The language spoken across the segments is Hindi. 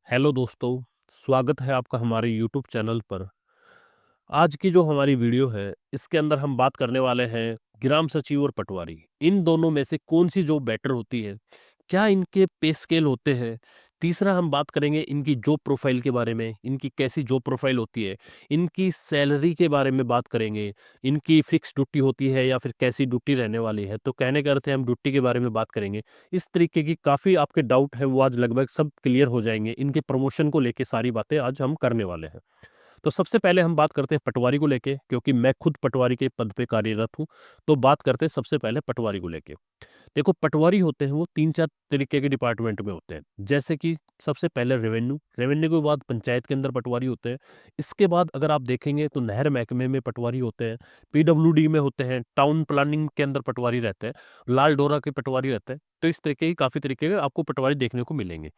हेलो दोस्तों, स्वागत है आपका हमारे यूट्यूब चैनल पर। आज की जो हमारी वीडियो है, इसके अंदर हम बात करने वाले हैं ग्राम सचिव और पटवारी। इन दोनों में से कौन सी जॉब बेटर होती है, क्या इनके पे स्केल होते हैं। तीसरा हम बात करेंगे इनकी जॉब प्रोफाइल के बारे में, इनकी कैसी जॉब प्रोफाइल होती है। इनकी सैलरी के बारे में बात करेंगे, इनकी फिक्स ड्यूटी होती है या फिर कैसी ड्यूटी रहने वाली है। तो कहने का अर्थ है हम ड्यूटी के बारे में बात करेंगे। इस तरीके की काफ़ी आपके डाउट है वो आज लगभग सब क्लियर हो जाएंगे। इनके प्रमोशन को लेके सारी बातें आज हम करने वाले हैं। तो सबसे पहले हम बात करते हैं पटवारी को लेके, क्योंकि मैं खुद पटवारी के पद पे कार्यरत हूँ। तो बात करते हैं सबसे पहले पटवारी को लेके। देखो, पटवारी होते हैं वो 3-4 तरीके के डिपार्टमेंट में होते हैं। जैसे कि सबसे पहले रेवेन्यू, रेवेन्यू के बाद पंचायत के अंदर पटवारी होते हैं। इसके बाद अगर आप देखेंगे तो नहर महकमे में पटवारी होते हैं, पीडब्ल्यूडी में होते हैं, टाउन प्लानिंग के अंदर पटवारी रहते हैं, लाल डोरा के पटवारी रहते हैं। तो इस तरीके की काफ़ी तरीके के आपको पटवारी देखने को मिलेंगे।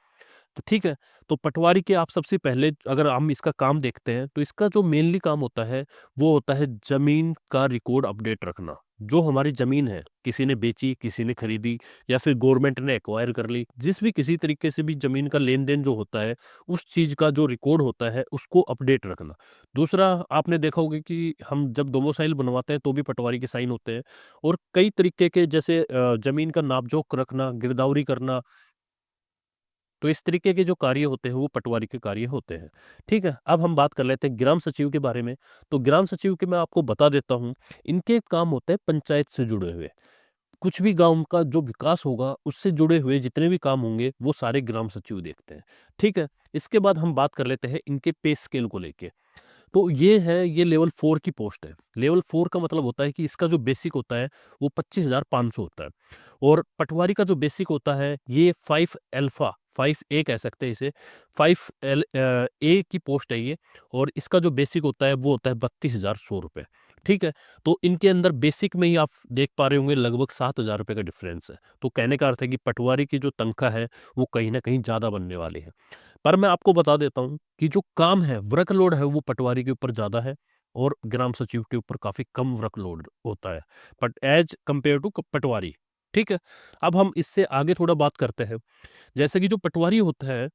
तो ठीक है, तो पटवारी के आप सबसे पहले अगर हम इसका काम देखते हैं तो इसका जो मेनली काम होता है वो होता है ज़मीन का रिकॉर्ड अपडेट रखना। जो हमारी ज़मीन है, किसी ने बेची, किसी ने खरीदी या फिर गवर्नमेंट ने एक्वायर कर ली, जिस भी किसी तरीके से भी ज़मीन का लेन-देन जो होता है, उस चीज़ का जो रिकॉर्ड होता है उसको अपडेट रखना। दूसरा, आपने देखा होगा कि हम जब डोमिसाइल बनवाते हैं तो भी पटवारी के साइन होते हैं। और कई तरीके के जैसे ज़मीन का नाप-जोख रखना, गिरदावरी करना, तो इस तरीके के जो कार्य होते हैं वो पटवारी के कार्य होते हैं। ठीक है, अब हम बात कर लेते हैं ग्राम सचिव के बारे में। तो ग्राम सचिव के मैं आपको बता देता हूँ, इनके काम होते हैं पंचायत से जुड़े हुए। कुछ भी गाँव का जो विकास होगा उससे जुड़े हुए जितने भी काम होंगे वो सारे ग्राम सचिव देखते हैं। ठीक है, इसके बाद हम बात कर लेते हैं इनके पे स्केल को लेके। तो ये लेवल 4 की पोस्ट है। लेवल 4 का मतलब होता है कि इसका जो बेसिक होता है वो 25,500 होता है। और पटवारी का जो बेसिक होता है ये 5 अल्फा 5 ए कह सकते हैं इसे। 5 ए की पोस्ट है ये। और इसका जो बेसिक होता है वो होता है 32,100 रुपए। ठीक है, तो इनके अंदर बेसिक में ही आप देख पा रहे होंगे लगभग 7,000 रुपए का डिफरेंस है। तो कहने का अर्थ है कि पटवारी की जो तनख्वाह है वो कहीं ना कहीं ज़्यादा बनने वाली है। पर मैं आपको बता देता हूँ कि जो काम है, वर्कलोड है वो पटवारी के ऊपर ज़्यादा है और ग्राम सचिव के ऊपर काफ़ी कम वर्कलोड होता है, बट एज कंपेयर टू पटवारी। ठीक है, अब हम इससे आगे थोड़ा बात करते हैं। जैसे कि जो पटवारी होता है,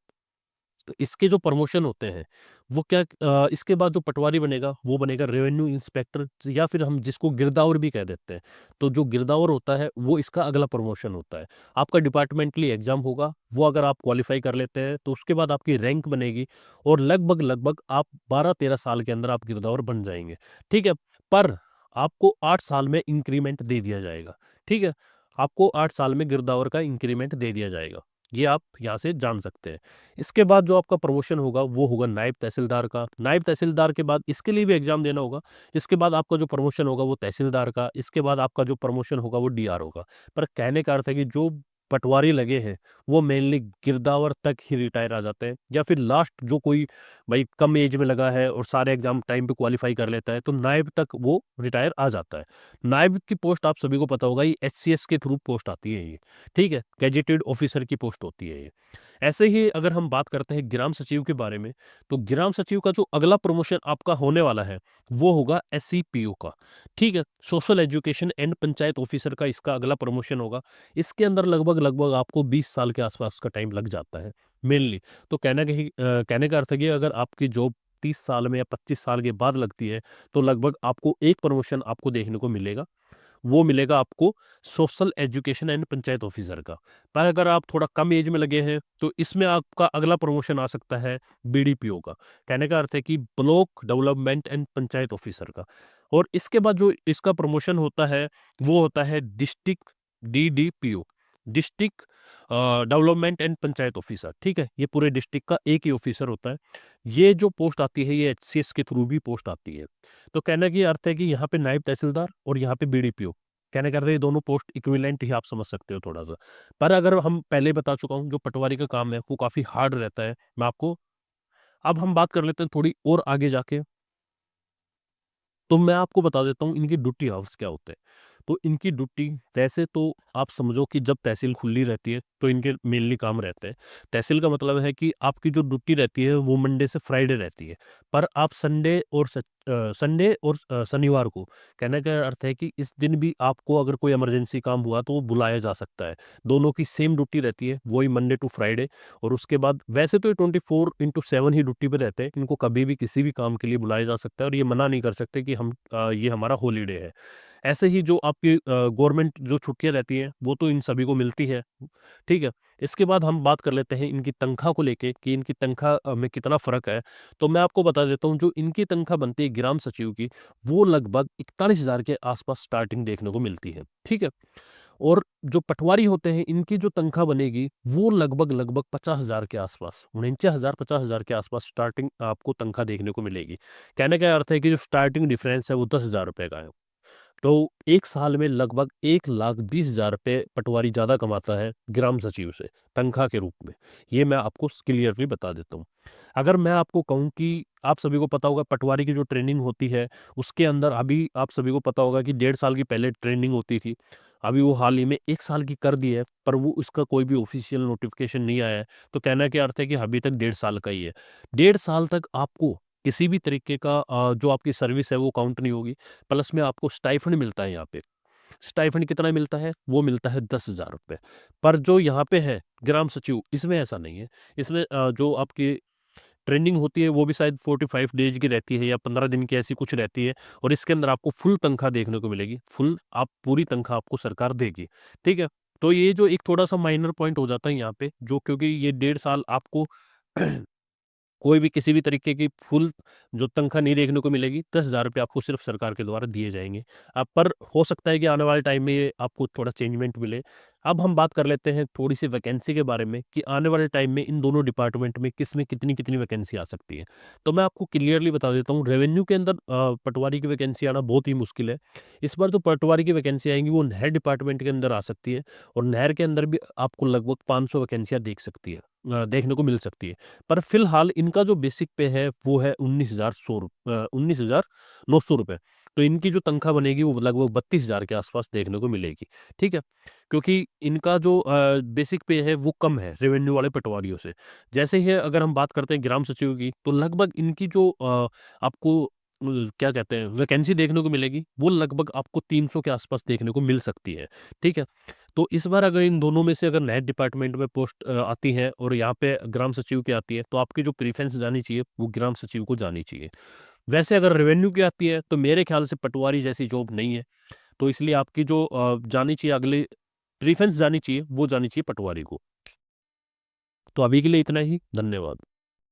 तो इसके जो प्रमोशन होते हैं वो क्या, इसके बाद जो पटवारी बनेगा वो बनेगा रेवेन्यू इंस्पेक्टर, या फिर हम जिसको गिरदावर भी कह देते हैं। तो जो गिरदावर होता है वो इसका अगला प्रमोशन होता है। आपका डिपार्टमेंटली एग्जाम होगा, वो अगर आप क्वालिफाई कर लेते हैं तो उसके बाद आपकी रैंक बनेगी और लगभग लगभग आप 12-13 साल के अंदर आप गिरदावर बन जाएंगे। ठीक है, पर आपको 8 साल में इंक्रीमेंट दे दिया जाएगा। ठीक है, आपको 8 साल में गिरदावर का इंक्रीमेंट दे दिया जाएगा। ये आप यहाँ से जान सकते हैं। इसके बाद जो आपका प्रमोशन होगा वो होगा नायब तहसीलदार का। नायब तहसीलदार के बाद इसके लिए भी एग्जाम देना होगा। इसके बाद आपका जो प्रमोशन होगा वो तहसीलदार का। इसके बाद आपका जो प्रमोशन होगा वो डीआरओ का। पर कहने का अर्थ है कि जो पटवारी लगे हैं वो मेनली गिरदावर तक ही रिटायर आ जाते हैं, या फिर लास्ट जो कोई भाई कम एज में लगा है और सारे एग्जाम टाइम पे क्वालिफाई कर लेता है तो नायब तक वो रिटायर आ जाता है। नायब की पोस्ट आप सभी को पता होगा, ये एचसीएस के थ्रू पोस्ट आती है ये। ठीक है, गैजेटेड ऑफिसर की पोस्ट होती है ये। ऐसे ही अगर हम बात करते हैं ग्राम सचिव के बारे में, तो ग्राम सचिव का जो अगला प्रमोशन आपका होने वाला है वो होगा एससीपीओ का। ठीक है, social education and panchayat officer का इसका अगला प्रमोशन होगा। इसके अंदर लगभग लगभग आपको 20 साल के आसपास का टाइम लग जाता है मेनली। तो कहने का अर्थ है कि अगर आपकी जॉब 30 साल में या 25 साल के बाद लगती है तो लगभग आपको एक प्रमोशन आपको देखने को मिलेगा। वो मिलेगा आपको social education and panchayat officer का। पर अगर आप थोड़ा कम एज में लगे हैं तो इसमें आपका अगला प्रमोशन आ सकता है बीडीपीओ का। कहने का अर्थ है कि block development and panchayat officer का। और इसके बाद जो इसका प्रमोशन होता है वो होता है district DDPO, district development and panchayat officer. ठीक है, ये पूरे डिस्ट्रिक्ट का एक ही ऑफिसर होता है। ये जो पोस्ट आती है ये एचसीएस के थ्रू भी पोस्ट आती है। तो कहने की अर्थ है कि यहाँ पे नायब तहसीलदार और यहाँ पे बीडीपीओ, कहने का अर्थ है ये दोनों पोस्ट इक्विवेलेंट ही आप समझ सकते हो थोड़ा सा। पर अगर हम पहले बता चुका हूँ जो पटवारी का काम है वो काफी हार्ड रहता है। मैं आपको अब हम बात कर लेते हैं थोड़ी और आगे जाके। तो मैं आपको बता देता हूँ इनकी ड्यूटी आवर्स क्या होते हैं। तो इनकी ड्यूटी वैसे तो आप समझो कि जब तहसील खुली रहती है तो इनके मेनली काम रहते हैं। तहसील का मतलब है कि आपकी जो ड्यूटी रहती है वो मंडे से फ्राइडे रहती है, पर आप संडे और शनिवार को, कहने का अर्थ है कि इस दिन भी आपको अगर कोई इमरजेंसी काम हुआ तो वो बुलाया जा सकता है। दोनों की सेम ड्यूटी रहती है, वही मंडे टू फ्राइडे। और उसके बाद वैसे तो ये 24/7 ही ड्यूटी पे रहते हैं, इनको कभी भी किसी भी काम के लिए बुलाया जा सकता है और ये मना नहीं कर सकते कि ये हमारा हॉलीडे है। ऐसे ही जो आपकी गवर्नमेंट जो छुट्टियां रहती हैं वो तो इन सभी को मिलती है, ठीक है। इसके बाद हम बात कर लेते हैं इनकी तनख्वाह को लेके कि इनकी तनख्वाह में कितना फ़र्क है। तो मैं आपको बता देता हूँ, जो इनकी तनख्वाह बनती है ग्राम सचिव की, वो लगभग 41,000 के आसपास स्टार्टिंग देखने को मिलती है, ठीक है। और जो पटवारी होते हैं इनकी जो तनख्वाह बनेगी वो लगभग 50,000 के आसपास, 49,000 50,000 के आसपास स्टार्टिंग आपको तनख्वाह देखने को मिलेगी। कहने का अर्थ है कि जो स्टार्टिंग डिफरेंस है वो 10,000 रुपये का है। तो एक साल में लगभग 1,20,000 रुपये पटवारी ज़्यादा कमाता है ग्राम सचिव से तनख्वाह के रूप में। ये मैं आपको क्लियरली बता देता हूँ। अगर मैं आपको कहूँ कि आप सभी को पता होगा पटवारी की जो ट्रेनिंग होती है, उसके अंदर अभी आप सभी को पता होगा कि 1.5 साल की पहले ट्रेनिंग होती थी। अभी वो हाल ही में 1 साल की कर दी है, पर वो उसका कोई भी ऑफ़िशियल नोटिफ़िकेशन नहीं आया है। तो कहने का अर्थ है कि अभी तक 1.5 साल का ही है। 1.5 साल तक आपको किसी भी तरीके का जो आपकी सर्विस है वो काउंट नहीं होगी। प्लस में आपको स्टाइफ़ंड मिलता है यहाँ पे। स्टाइफ़ंड कितना मिलता है? वो मिलता है 10,000 रुपए। पर जो यहाँ पे है ग्राम सचिव, इसमें ऐसा नहीं है। इसमें जो आपकी ट्रेनिंग होती है वो भी शायद 45 डेज़ की रहती है या 15 दिन की, ऐसी कुछ रहती है। और इसके अंदर आपको फुल तनख्वाह देखने को मिलेगी। फुल आप पूरी तनख्वाह आपको सरकार देगी, ठीक है? तो ये जो एक थोड़ा-सा माइनर पॉइंट हो जाता है यहाँ पे, जो क्योंकि ये 1.5 साल आपको कोई भी किसी भी तरीके की फुल जो तनख्वाह नहीं देखने को मिलेगी, 10,000 रुपये आपको सिर्फ़ सरकार के द्वारा दिए जाएँगे। पर हो सकता है कि आने वाले टाइम में ये आपको थोड़ा चेंजमेंट मिले। अब हम बात कर लेते हैं थोड़ी-सी वैकेंसी के बारे में कि आने वाले टाइम में इन दोनों डिपार्टमेंट में किसमें कितनी-कितनी वैकेंसी आ सकती है। तो मैं आपको क्लियरली बता देता हूँ, रेवेन्यू के अंदर पटवारी की वैकेंसी आना बहुत ही मुश्किल है। इस बार जो पटवारी की वैकेंसी आएँगी वो नहर डिपार्टमेंट के अंदर आ सकती है और नहर के अंदर भी आपको लगभग 500 वैकेंसियाँ देखने को मिल सकती है। पर फ़िलहाल इनका जो बेसिक पे है वो है 19,900 रुपए। तो इनकी जो तनख्वाह बनेगी वो लगभग 32,000 के आसपास देखने को मिलेगी, ठीक है? क्योंकि इनका जो बेसिक पे है वो कम है रेवेन्यू वाले पटवारियों से। जैसे ही अगर हम बात करते हैं ग्राम सचिव की, तो लगभग इनकी जो आपको क्या कहते हैं वैकेंसी देखने को मिलेगी, वो लगभग आपको 300 के आसपास देखने को मिल सकती है, ठीक है? तो इस बार अगर इन दोनों में से अगर नए डिपार्टमेंट में पोस्ट आती है और यहाँ पे ग्राम सचिव की आती है, तो आपकी जो प्रेफ़रेंस जानी चाहिए वो ग्राम सचिव को जानी चाहिए। वैसे अगर रेवेन्यू की आती है तो मेरे ख़्याल से पटवारी जैसी जॉब नहीं है, तो इसलिए आपकी जो जानी चाहिए अगली प्रेफ़रेंस जानी चाहिए वो जानी चाहिए पटवारी को। तो अभी के लिए इतना ही, धन्यवाद।